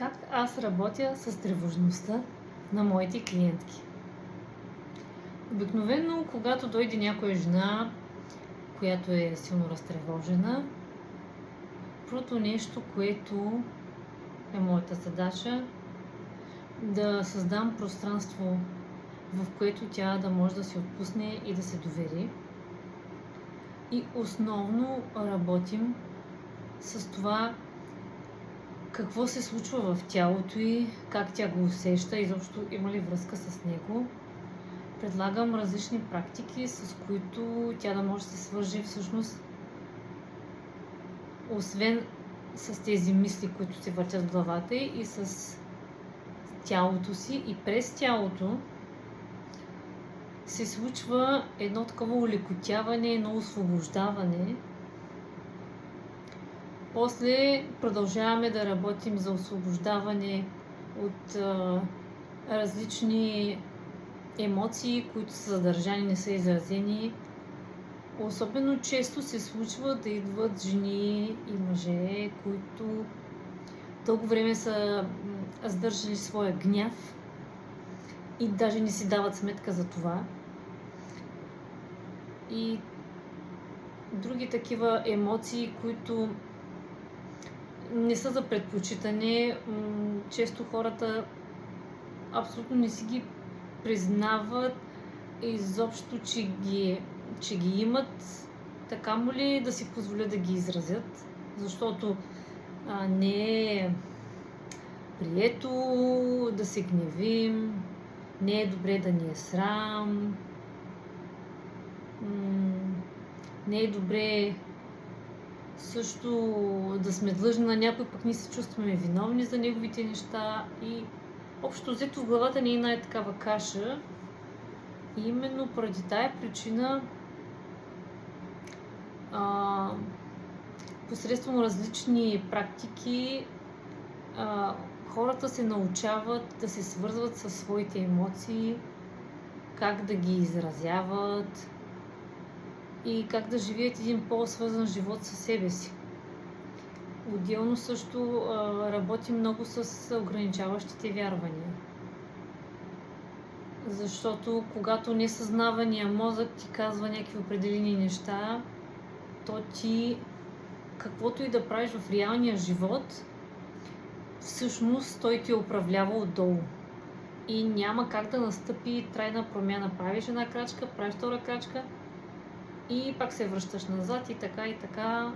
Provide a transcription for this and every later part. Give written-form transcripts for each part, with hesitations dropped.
Как аз работя с тревожността на моите клиентки? Обикновено, когато дойде някоя жена, която е силно разтревожена, първото нещо, което е моята задача, да създам пространство, в което тя да може да се отпусне и да се довери. И основно работим с това какво се случва в тялото ѝ, как тя го усеща, изобщо има ли връзка с него. Предлагам различни практики, с които тя да може да се свържи всъщност, освен с тези мисли, които се въртят в главата ѝ, и с тялото си, и през тялото се случва едно такова улекотяване, едно освобождаване. После продължаваме да работим за освобождаване от различни емоции, които са задържани, не са изразени. Особено често се случва да идват жени и мъже, които дълго време са задържали своя гняв и даже не си дават сметка за това. И други такива емоции, които не са за предпочитане. Често хората абсолютно не си ги признават изобщо, че ги имат, така му ли да си позволят да ги изразят, защото не е прието да се гневим, не е добре да ни е срам, не е добре също да сме длъжни на някой, пък ние се чувстваме виновни за неговите неща и общо взето в главата ни е една такава каша. И именно поради тая причина посредством различни практики хората се научават да се свързват със своите емоции, как да ги изразяват и как да живеят един по-свързан живот със себе си. Отделно също работим много с ограничаващите вярвания. Защото когато несъзнавания мозък ти казва някакви определени неща, то ти, каквото и да правиш в реалния живот, всъщност той ти управлява отдолу. И няма как да настъпи трайна промяна. Правиш една крачка, правиш втора крачка и пак се връщаш назад и така,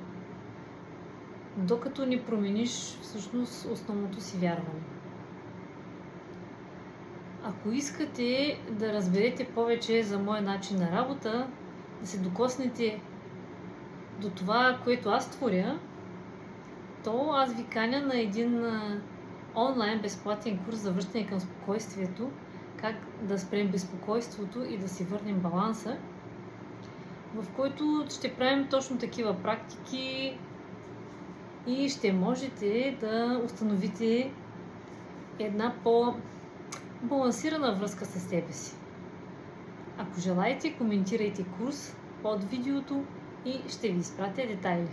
докато не промениш всъщност основното си вярване. Ако искате да разберете повече за моя начин на работа, да се докоснете до това, което аз творя, то аз ви каня на един онлайн безплатен курс за връщане към спокойствието, как да спрем безпокойството и да си върнем баланса, в който ще правим точно такива практики и ще можете да установите една по-балансирана връзка със себе си. Ако желаете, коментирайте курс под видеото и ще ви изпратя детайли.